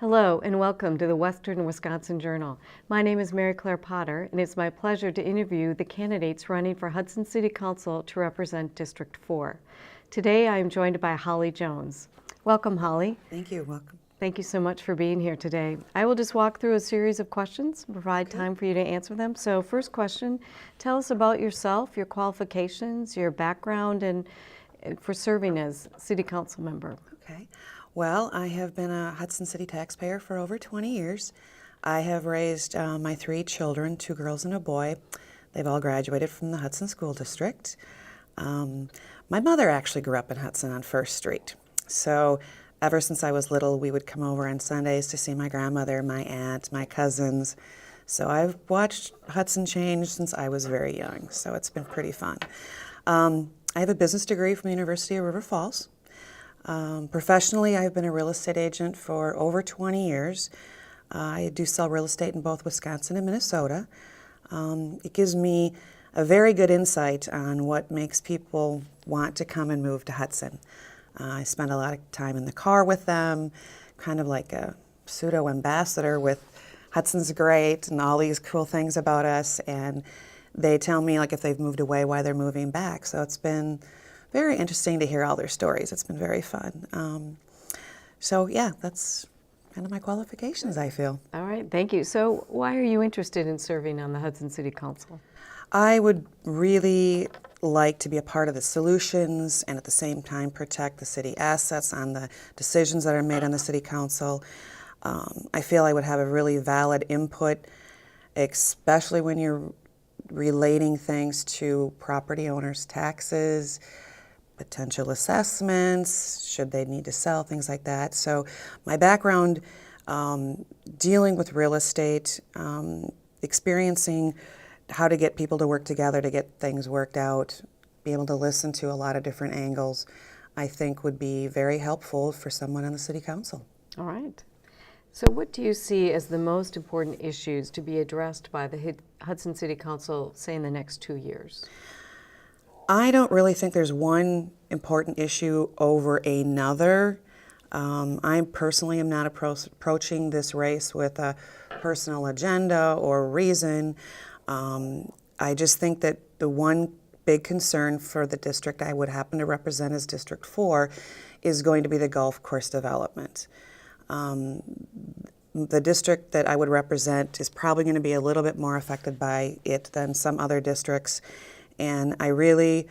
Hello and welcome to the Western Wisconsin Journal. My name is Mary Claire Potter and it's my pleasure to interview the candidates running for Hudson City Council to represent District 4. Today I am joined by Holly Jones. Welcome, Holly. Thank you. Welcome. Thank you so much for being here today. I will just walk through a series of questions, provide time for you to answer them. So first question, tell us about yourself, your qualifications, your background, and for serving as City Council member. Okay. Well, I have been a Hudson City taxpayer for over 20 years. I have raised my 3 children, 2 girls and a boy. They've all graduated from the Hudson School District. My mother actually grew up in Hudson on First Street. So ever since I was little, we would come over on Sundays to see my grandmother, my aunt, my cousins. So I've watched Hudson change since I was very young, so it's been pretty fun. I have a business degree from the University of River Falls. Professionally, I've been a real estate agent for over 20 years. I do sell real estate in both Wisconsin and Minnesota. It gives me a very good insight on what makes people want to come and move to Hudson. I spend a lot of time in the car with them, kind of like a pseudo-ambassador with Hudson's great and all these cool things about us, and they tell me like if they've moved away, why they're moving back. So it's been very interesting to hear all their stories. It's been very fun. So yeah, that's kind of my qualifications, I feel. All right, thank you. So why are you interested in serving on the Hudson City Council? I would really like to be a part of the solutions and at the same time protect the city assets on the decisions that are made on the City Council. I feel I would have a really valid input, especially when you're relating things to property owners' taxes, potential assessments, should they need to sell, things like that. So my background dealing with real estate, experiencing how to get people to work together to get things worked out, be able to listen to a lot of different angles, I think would be very helpful for someone on the City Council. All right. So what do you see as the most important issues to be addressed by the Hudson City Council, say, in the next 2 years? I don't really think there's one important issue over another. I personally am not approaching this race with a personal agenda or reason. I just think that the one big concern for the district I would happen to represent as District 4 is going to be the golf course development. The district that I would represent is probably going to be a little bit more affected by it than some other districts. And I really,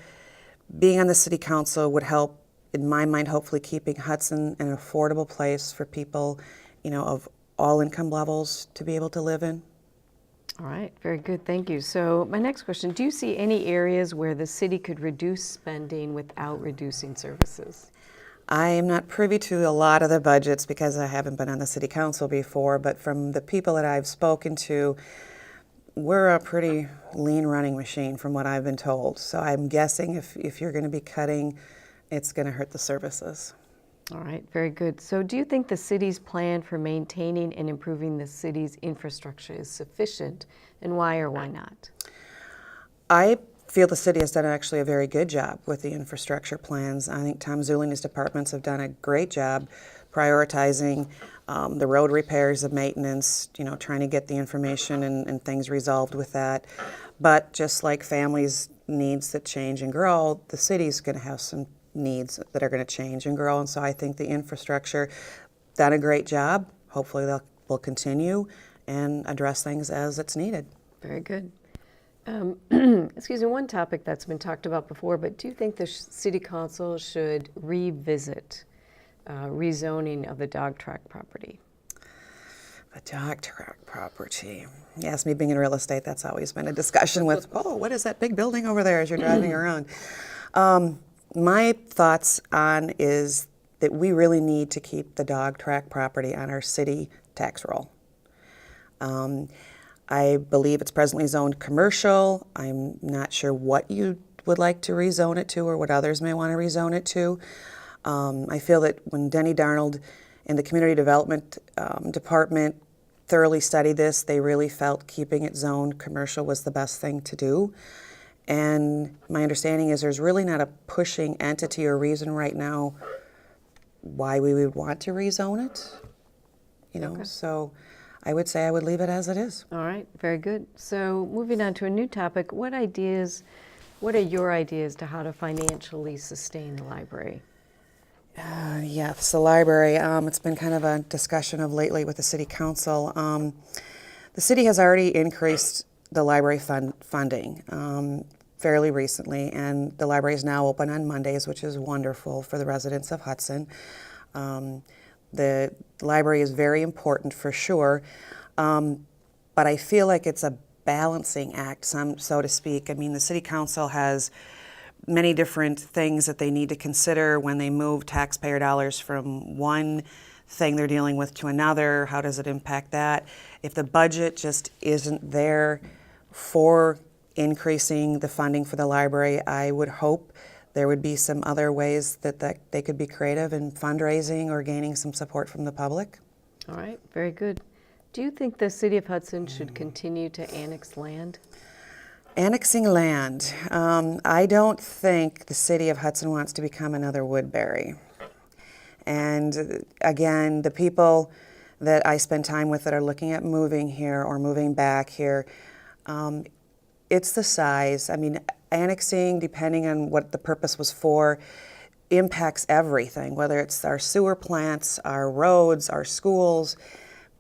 being on the City Council would help, in my mind, hopefully keeping Hudson an affordable place for people, of all income levels to be able to live in. All right, very good, thank you. So my next question, do you see any areas where the city could reduce spending without reducing services? I am not privy to a lot of the budgets because I haven't been on the City Council before, but from the people that I've spoken to, we're a pretty lean running machine from what I've been told. So I'm guessing if you're going to be cutting, it's going to hurt the services. All right, very good. So do you think the city's plan for maintaining and improving the city's infrastructure is sufficient, and why or why not? I feel the city has done actually a very good job with the infrastructure plans. I think Tom Zuli and his departments have done a great job prioritizing the road repairs, the maintenance, trying to get the information and things resolved with that. But just like families' needs that change and grow, the city's going to have some needs that are going to change and grow. And so I think the infrastructure done a great job. Hopefully they'll continue and address things as it's needed. Very good. Excuse me, one topic that's been talked about before, but do you think the City Council should revisit rezoning of the dog track property? The dog track property. Yes, me being in real estate, that's always been a discussion with, what is that big building over there as you're driving around? My thoughts on is that we really need to keep the dog track property on our city tax roll. I believe it's presently zoned commercial. I'm not sure what you would like to rezone it to or what others may want to rezone it to. I feel that when Denny Darnold and the Community Development Department thoroughly studied this, they really felt keeping it zoned commercial was the best thing to do. And my understanding is there's really not a pushing entity or reason right now why we would want to rezone it. Okay. So I would say I would leave it as it is. All right, very good. So moving on to a new topic, what are your ideas to how to financially sustain the library? Yes, the library. It's been kind of a discussion of lately with the city council. The city has already increased the library funding fairly recently, and the library is now open on Mondays, which is wonderful for the residents of Hudson. The library is very important for sure, but I feel like it's a balancing act, so to speak. I mean, the city council has many different things that they need to consider when they move taxpayer dollars from one thing they're dealing with to another. How does it impact that? If the budget just isn't there for increasing the funding for the library, I would hope there would be some other ways that they could be creative in fundraising or gaining some support from the public. All right, very good. Do you think the city of Hudson should continue to annex land? Annexing land. I don't think the city of Hudson wants to become another Woodbury. And again, the people that I spend time with that are looking at moving here or moving back here, it's the size. I mean, annexing, depending on what the purpose was for, impacts everything, whether it's our sewer plants, our roads, our schools.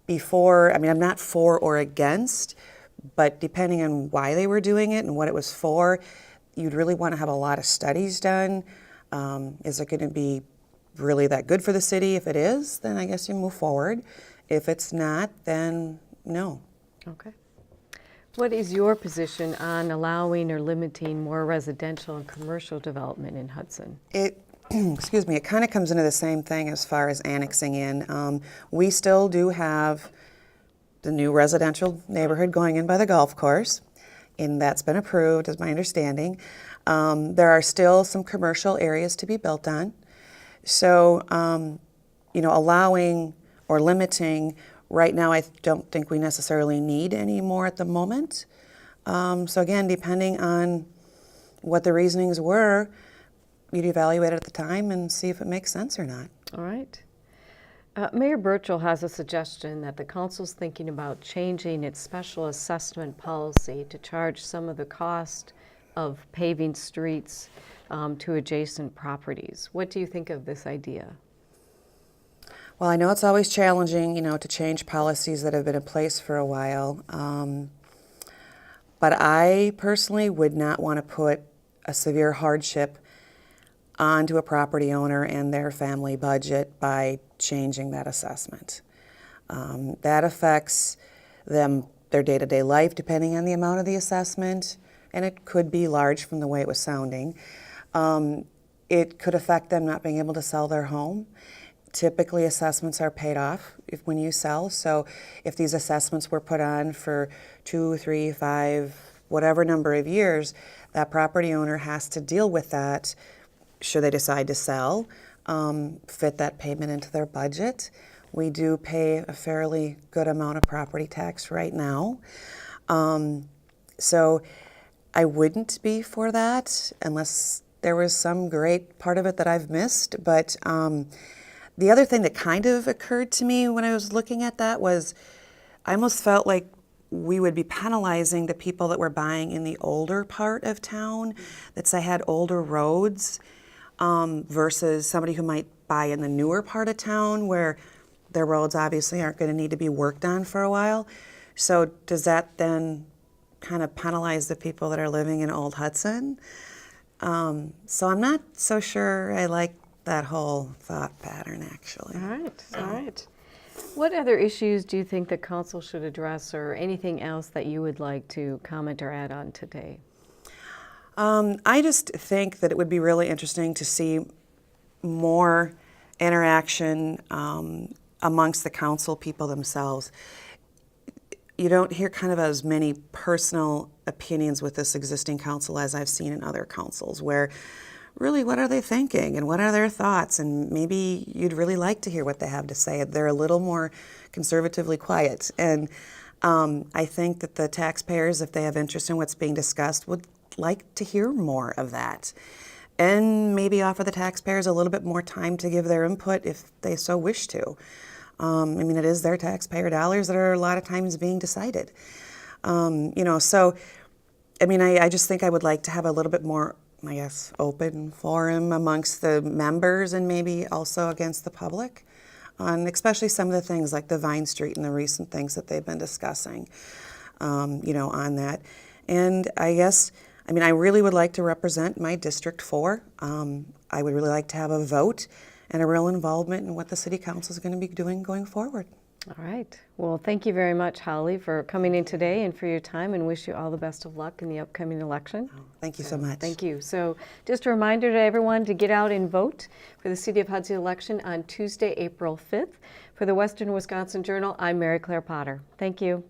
I'm not for or against, but depending on why they were doing it and what it was for, you'd really want to have a lot of studies done. Is it going to be really that good for the city? If it is, then I guess you move forward. If it's not, then no. Okay. What is your position on allowing or limiting more residential and commercial development in Hudson? Excuse me, it kind of comes into the same thing as far as annexing in. We still do have the new residential neighborhood going in by the golf course, and that's been approved, is my understanding. There are still some commercial areas to be built on. So, allowing or limiting, right now I don't think we necessarily need any more at the moment. So again, depending on what the reasonings were, you'd evaluate it at the time and see if it makes sense or not. All right. Mayor Burchell has a suggestion that the council's thinking about changing its special assessment policy to charge some of the cost of paving streets to adjacent properties. What do you think of this idea? Well, I know it's always challenging, to change policies that have been in place for a while. But I personally would not want to put a severe hardship onto a property owner and their family budget by changing that assessment. That affects them, their day-to-day life, depending on the amount of the assessment, and it could be large from the way it was sounding. It could affect them not being able to sell their home. Typically, assessments are paid off when you sell, so if these assessments were put on for 2, 3, 5, whatever number of years, that property owner has to deal with that should they decide to sell, fit that payment into their budget. We do pay a fairly good amount of property tax right now. So I wouldn't be for that unless there was some great part of it that I've missed. But the other thing that kind of occurred to me when I was looking at that was I almost felt like we would be penalizing the people that were buying in the older part of town that say had older roads. Versus somebody who might buy in the newer part of town where their roads obviously aren't going to need to be worked on for a while. So does that then kind of penalize the people that are living in Old Hudson? So I'm not so sure I like that whole thought pattern, actually. All right, all right. What other issues do you think the council should address, or anything else that you would like to comment or add on today? I just think that it would be really interesting to see more interaction amongst the council people themselves. You don't hear kind of as many personal opinions with this existing council as I've seen in other councils, where really what are they thinking and what are their thoughts, and maybe you'd really like to hear what they have to say. They're a little more conservatively quiet, and I think that the taxpayers, if they have interest in what's being discussed, would like to hear more of that, and maybe offer the taxpayers a little bit more time to give their input if they so wish to. I mean, it is their taxpayer dollars that are a lot of times being decided. So, I mean, I just think I would like to have a little bit more, I guess, open forum amongst the members and maybe also against the public on especially some of the things like the Vine Street and the recent things that they've been discussing, on that. And I guess, I mean, I really would like to represent my District 4. I would really like to have a vote and a real involvement in what the City Council is going to be doing going forward. All right. Well, thank you very much, Holly, for coming in today and for your time, and wish you all the best of luck in the upcoming election. Thank you so much. Thank you. So just a reminder to everyone to get out and vote for the City of Hudson election on Tuesday, April 5th. For the Western Wisconsin Journal, I'm Mary Claire Potter. Thank you.